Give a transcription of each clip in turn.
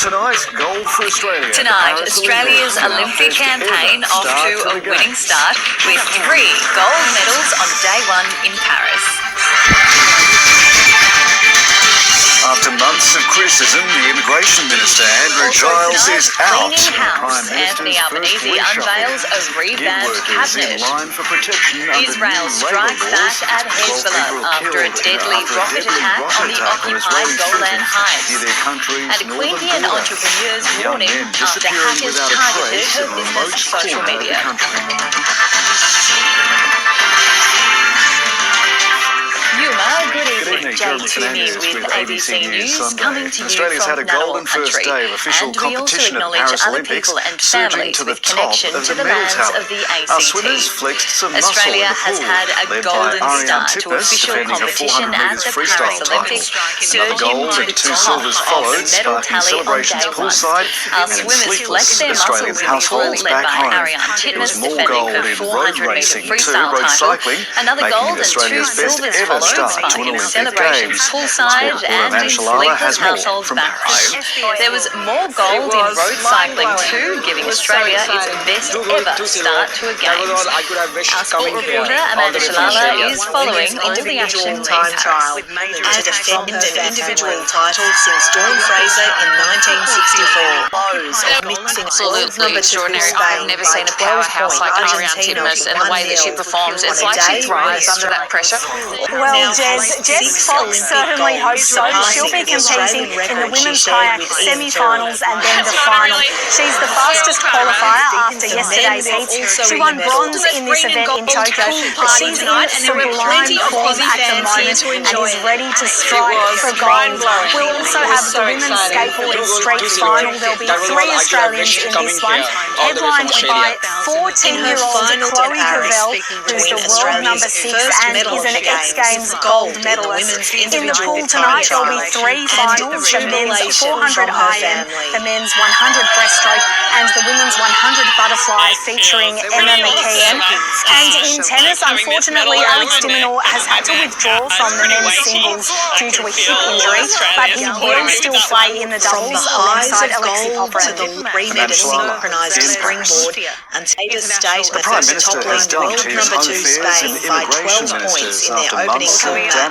Tonight, gold for Australia. Tonight, Australia's Olympic campaign off to a winning start with 3 gold medals on day 1 in Paris. After months of criticism, the Immigration Minister, Andrew Giles, is out. Cleaning house, Anthony Albanese unveils a revamped cabinet. Israel strikes back at Hezbollah after a deadly rocket attack on the occupied Golan Heights. And Queanbeyan entrepreneurs warning after hackers targeted her business social media. Good evening, Jane Toomey with ABC News, coming to you Australia's had a golden first day of official competition at Paris Olympics, surging to the top of the medal tower. Our swimmers flexed some muscle Australia in the has pool, had a led by golden Ariane start to Tippis official defending a competition 400 at metres the freestyle Paris title. Olympics, Another surging gold to and the 2 top silvers of followed, the medal sparking tally on celebrations day 1. poolside. Our swimmers flexed their muscles in the pool, led by Ariane Tippis defending her 400-metre freestyle title. Another gold and 2 silvers followed, sparking celebrations poolside and in sleepless households back home. There was more gold in road cycling too, giving Australia its best ever start to a Games. Our sport reporter Amanda Shalala is following all the action in Paris. To defend an individual title since Dawn Fraser in 1964. Absolutely extraordinary. I've never seen a powerhouse like Ariane Tippis, and the way that she performs, it's like she thrives under that pressure. Well, Jess Fox certainly hopes so. She'll be competing in the women's kayak semi-finals and then the final. She's the fastest qualifier after yesterday's heats. She won bronze in this event in Tokyo, but she's in sublime form at the moment and is ready to strike for gold. We'll also have the women's skateboarding street final. There'll be 3 Australians in this one, headlined by 14-year-old Chloe Cavell, who's the world number 6 and is an X Games gold medalist. In the pool tonight, there'll be 3 finals, the men's 400 IM, the men's 100 breaststroke and the women's 100 butterfly featuring Emma McKeon. And in tennis, unfortunately, Alex de Minaur has had to withdraw from the men's singles due to a hip injury, but he will still play in the doubles alongside Alexi Popper. To the 3-metre synchronised springboard and Taylor State with the toppling world number 2 Spain by 12 points in their opening quarter.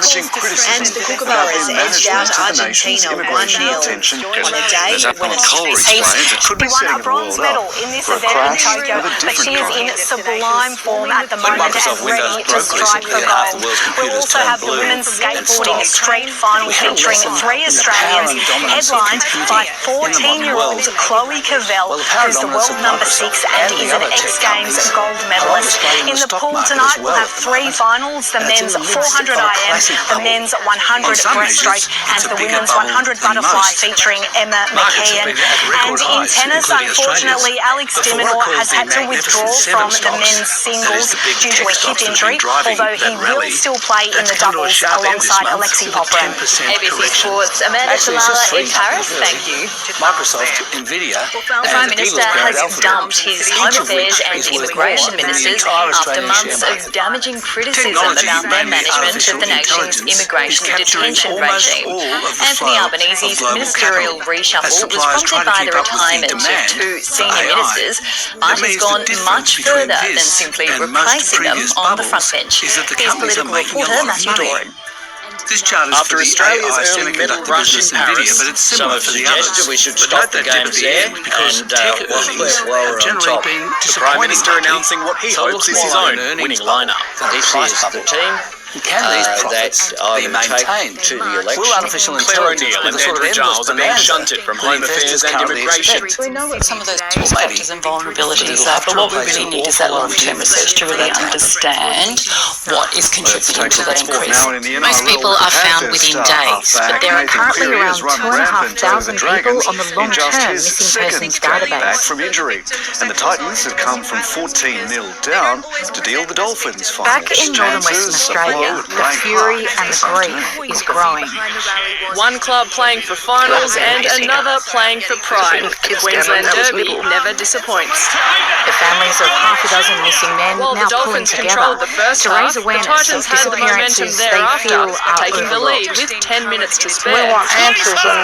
And the Kookaburras edged out Argentina 1-0 on a day when She won a bronze medal in this event in Tokyo, but she is in sublime form at the moment and ready to strike for gold. We'll also have the women's skateboarding street final featuring 3 Australians, headlined by 14-year-old Chloe Cavell, who's the world number 6 and is an X Games gold medalist. In the pool tonight, we'll have 3 finals, the men's 400 IM, the men's 100 breaststroke and the women's 100 butterfly featuring Emma McKeon. And in tennis, unfortunately, Alex de Minaur has had to withdraw from the men's singles due to a hip injury, although he will still play in the doubles alongside Alexi Popper. ABC Sports' Amanda Shalala in Paris, thank you. The Prime Minister has dumped his Home Affairs and Immigration Ministers after months of damaging criticism about their management of the nation's immigration detention regime. Anthony Albanese's ministerial reshuffle was prompted by the retirement of 2 senior ministers, but has gone much further than simply replacing them on the front bench. Here's political reporter Matthew Doran. After Australia's early medal rush in Paris, some have suggested we should stop the games there, and while we're on top, the Prime Minister announcing what he hopes is his own winning lineup. This is the team Can these profits be maintained to the election. Will artificial intelligence Claire O'Neill and Andrew Giles are being shunted from Home Affairs and Immigration. We know what some of those factors and vulnerabilities are, but what we really need is that long-term research to really understand what is contributing to that increase. Most people are found within days, but there are currently around 2,500 people on the long-term missing persons database. From injury, and the Titans have come from 14-0 down to deal the Dolphins. Back in northern Western Australia, The fury and the grief is growing. One club playing for finals and another playing for pride. The Queensland Derby never disappoints. The families of half a dozen missing men While now the pulling Dolphins together controlled the first to half, raise the awareness Titans of had the momentum disappearances they thereafter, feel are taking the lead overlooked. with 10 minutes to We spare. want answers, and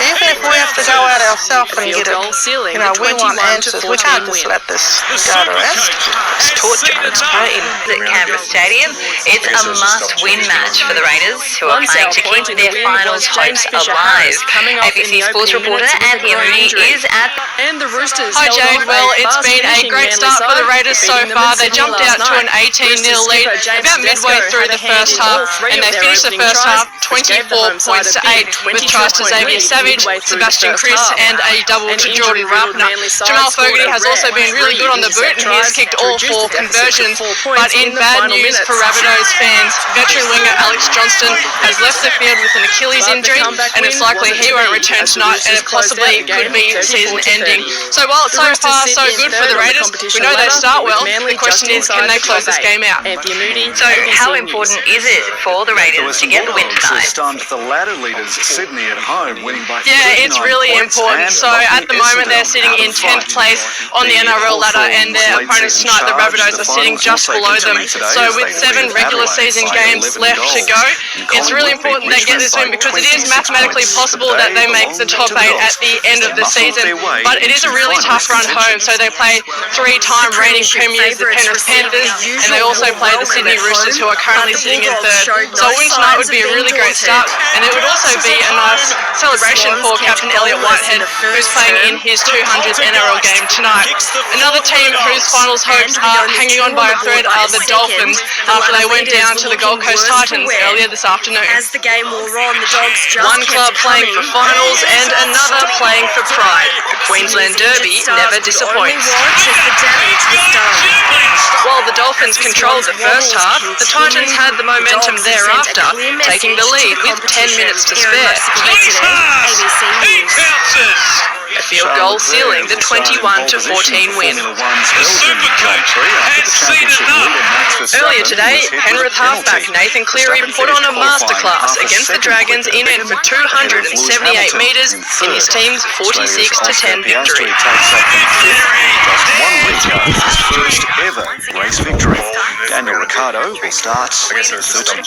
even if we have to go out ourselves and Field get it, goal ceiling, we want 21 answers. to We 14 can't just win. let this go to rest. It's torture. It's pain. At Canberra Stadium, it's a must-win match for the Raiders, who are playing to keep their finals hopes alive. ABC Sports reporter Anthea Mooney is at... And the Roosters Hi held Jade, off well a it's been a fast-finishing great Manly start for the side, Raiders so beating them far. in They Sydney jumped last out to an night. 18-0 lead Roosters skipper about James midway Tedesco through had the a hand first in all half, three and of they their finished the opening first tries, half which gave the 24 home side points a to big 8 with tries to 22-point Xavier lead Savage, midway through the Sebastian first Chris half. and a double An to Jordan injury-riddled Rapner. Manly side Jamal scored Fogarty a has rare also been really good on the boot and he has kicked all 4 conversions, but in bad news for Rabbitohs fans, veteran winger Alex Johnston has left the field with an Achilles injury and it's likely he won't return tonight and it possibly could be season ending. So while it's so far so good for the Raiders, we know they start well, the question is can they close this game out? So how important is it for the Raiders to get the win tonight? Stunned the ladder leaders Sydney at home, winning by Yeah, it's really important. So at the moment they're sitting in 10th place on the NRL ladder and their opponents tonight, the Rabbitohs, are sitting just below them. So with 7 regular season games left to go, it's really important they get this win because it is mathematically possible that they make the top 8 at the end of the season. But it is a really tough run home. So they play 3-time reigning premiers, the Penrith Panthers, and they also play the Sydney Roosters, who are currently sitting in 3rd. So a win tonight would be a really great start, and it would also be a nice celebration for Captain Elliot Whitehead, who's playing in his 200th NRL game tonight. Another team whose finals hopes are hanging on by a thread are the Dolphins, after they went down to the Gold Coast Titans earlier this afternoon. As the game wore on, the Dogs just One club playing for finals and another playing for pride. The Queensland Derby never disappoints. While the Dolphins controlled the first half, the Titans had the momentum thereafter, taking the lead with 10 minutes to spare. A field goal sealing the 21 to 14 win. Earlier today, Penrith halfback Nathan Cleary put on a masterclass against the Dragons in and for 278 metres in his team's 46-10 victory. Just 1 week after his first ever race victory, Daniel Ricciardo will start 13.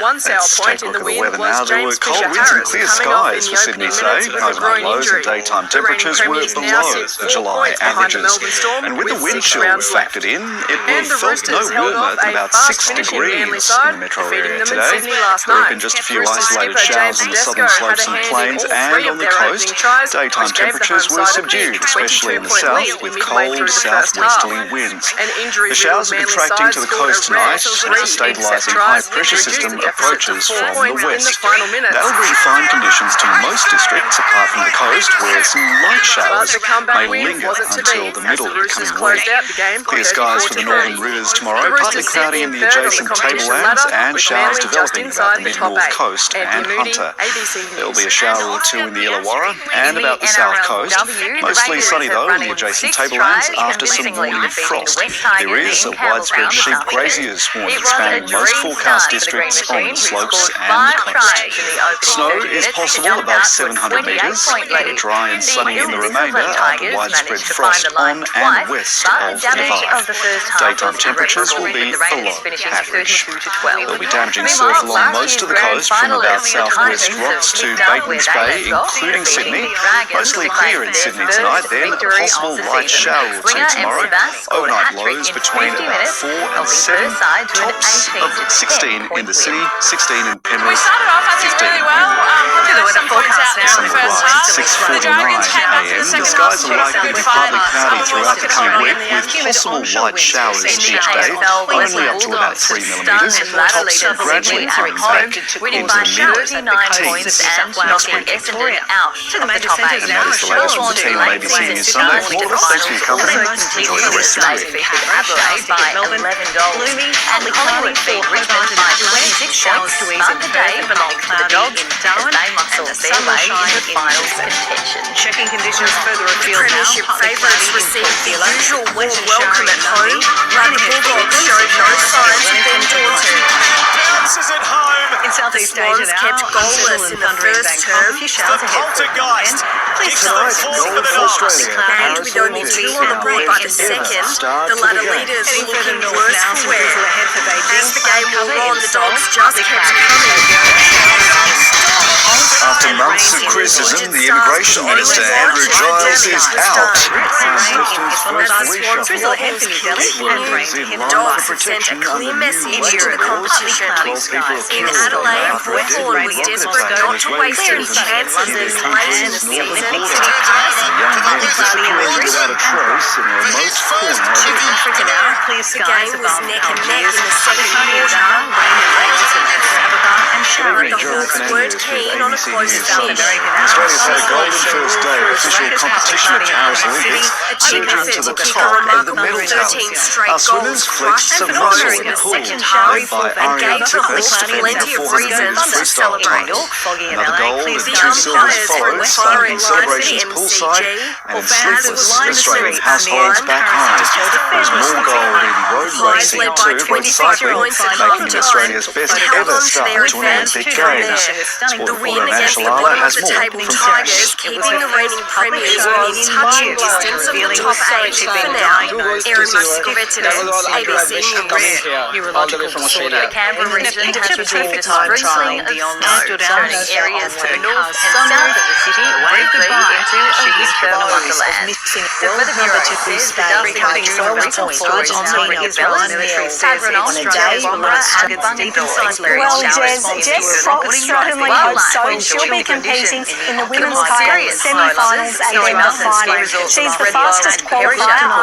One sour point in the win was James Cold winds and clear skies for Sydney today. Overnight lows and daytime temperatures were below the July averages. And with the wind chill factored in, it felt no warmer than about 6 degrees in the metro area today. There have been just a few isolated showers on the southern slopes and plains and on the coast. Daytime temperatures were subdued, especially in the south, with cold southwesterly winds. The showers are contracting to the coast tonight as a stabilising high-pressure system approaches from the west. That'll bring fine conditions to most districts apart from the coast, where some light showers may linger until the middle of the coming week. Clear skies for the northern rivers tomorrow, partly cloudy in the adjacent tablelands and showers developing about the mid-north coast and Hunter. There'll be a shower or two in the Illawarra and about the south coast. Mostly sunny though in the adjacent tablelands after some morning frost. There is a widespread sheep graziers warning spanning most forecast districts on the slopes and the coast. Snow is possible above 700 metres, dry and sunny in the remainder after widespread frost on and west of Divide. Daytime temperatures will be below average. There'll be damaging surf along most of the coast from about southwest rocks to Batemans Bay, including Sydney. Mostly clear in Sydney tonight, then a possible light shower or two tomorrow. Overnight lows between about 4 and 7, tops of 16 in the city, 16 in Penrith, 15 in The weather forecast now in the first half. 6:49 a.m. The skies are likely to be partly cloudy throughout the coming week, with possible light showers each day, only up to about 3 millimetres. Tops gradually climbing back into the mid-teens next week. To the major centres And that is the latest from the team on ABC News Sunday. For us, thanks for your company. Enjoy the rest of the week. Melbourne by $11. Gloomy and Collingwood beat Richmond by 26 points But the day belonged to the Dogs as they muscled their way into finals contention. Checking conditions further afield now. Premiership favourites received the usual warm welcome at home, but the Bulldogs showed no signs of being daunted. Bounces at home. In Southeast The Swans Asia now, kept goalless in the first term. A few showers ahead for the weekend. Please Tonight, goal for Australia. And with only two on the board by the second, the ladder leaders Heading were further looking north worse now, for some wear. drizzle ahead for Beijing. As the game wore Cover on, in the Seoul, Dogs just partly kept cloudy. coming. After months of criticism, the Immigration Minister Andrew Giles is out. As the Swans Drizzle ahead for New Delhi and rain to hit the Dogs have sent a clear message to the competition. In Adelaide, Hawthorn was desperate not to waste any chances this late in the season. Africa now, clear The skies game was above neck and neck in the second Algiers quarter. now, rain and waves in Sabah and But showering. the Hawks weren't keen on a close finish. Australia's had a golden first day of official competition at Paris Olympics, surging to the top of the medal tally. 13 straight Our swimmers goals clinched crushed some the muscle Warriors in in the the pool, second half led by and Arian gave the Tippett, Hawks defending plenty the of 400 reasons metres to freestyle celebrate. title. Foggy in Another LA, goal clear and The two skies silvers umpires were followed, firing sparking lines celebrations for the poolside MCG, and in fans sleepless were lined Australian the households streets. back home. There's more gold in road Highs racing led by too, 25 with cycling points at making half-time. Australia's best They held ever on to start their to an advantage Olympic from Games. there. Sport The win reporter against the Anshalala bottom of has the more table from Tigers, Paris. keeping the reigning premiers within touching distance of the top 8 for now. Erin Muscovetides, ABC News. Neurological disorder. The Canberra region has received a time sprinkling trial of beyond snow, stood turning out areas to the north and some south of the city briefly into a winter wonderland. missing The Weather Bureau says the dust recovering due to 12 recent points. forage on Argentina New is Zealand, one nil. Tadron, On a day, Australia, Bombra and Bungendore experienced showers Jess Fox certainly hopes so. She'll be competing in the women's kayak semi-finals and then the final. She's the fastest qualifier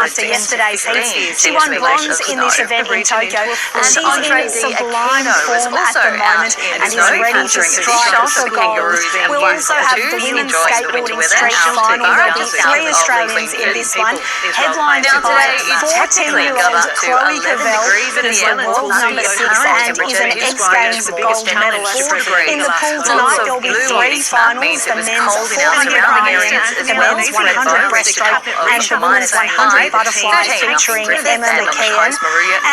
after yesterday's heats. She won bronze in this event in Tokyo, and she's in sublime form at the moment and is ready to strike for gold. We'll also have the women's skateboarding street final. There'll be 3 Australians in this one, headlined by 14-year-old Chloe Cavell, who's the world number 6 and is an X Games gold medalist. In the pool tonight, there'll be 3 finals: the men's 400 primary, the men's 100 breaststroke, and the women's 100 butterfly, featuring Emma McKeon.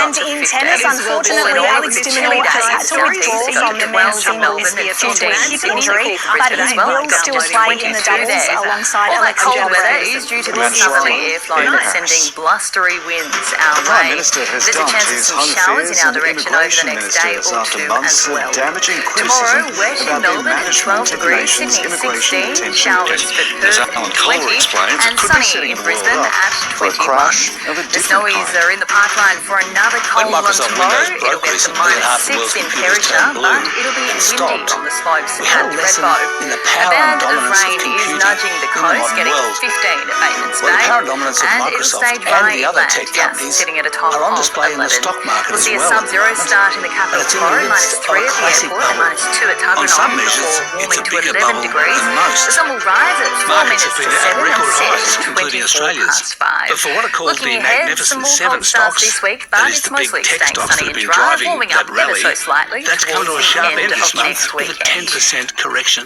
And in tennis, unfortunately, Alex de Minaur has had to withdraw from the men's singles due to a hip injury, but he will still play in the doubles alongside All that Alex cold weather Jeffrey. is due to the southerly air flow sending blustery winds our The Prime way. Minister has There's a dumped chance of his some Home showers in Affairs our and direction over the Immigration next day Ministers or after 2 months as well. of damaging Tomorrow, criticism wet in about their Melbourne and 12 management of the degrees, nation's Sydney immigration 16, detention showers unit. for As Perth Alan Kohler 20, explains, and it could be sunny setting in the world Brisbane up at for a 21. crash of a The different snowies kind. are in the pipeline for another cold one Microsoft tomorrow. Windows broke It'll be up to recently and half the -6 world's in computers Perisher, turned blue but it'll be and windy stopped. on the slopes We at had a lesson Redbow. in the A power and band of dominance of rain is computing nudging the in the coast, modern getting world. 15 at Batemans Well, the Bay, power and dominance of and it'll Microsoft stay and dry the other inland, tech companies sitting at a top are on of display in the 11. stock market We'll as see a well at the sub-zero moment. start in the capital And it's in the tomorrow, midst of -3 a at the classic airport and bubble. -2 at On some Tuggeranong measures, before it's warming a to bigger 11 bubble degrees. than most. The sun will rise at 4 Markets minutes have to been at 7 and record set highs, at including 24 Australia's. past 5. But for what are called Looking the ahead, Magnificent some more Seven cold starts stocks, this week, that but is it's the big mostly tech staying stocks that sunny have and been dry, driving warming that up ever rally, so slightly that's come to a towards the sharp end end of this month next with a weekend. 10% correction.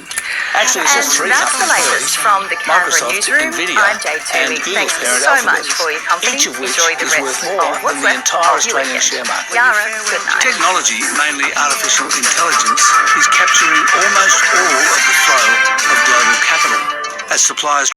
Actually, it's just And three that's the companies latest first. from the Canberra Microsoft, newsroom. Nvidia, I'm Jay and Toohey. Google's Thanks parent so much Alphabet, for your company. each of which Enjoy the is rest worth of more what's than the left entire of your Australian weekend. share market. Yara, good night. Technology, mainly artificial intelligence, is capturing almost all of the flow of global capital as suppliers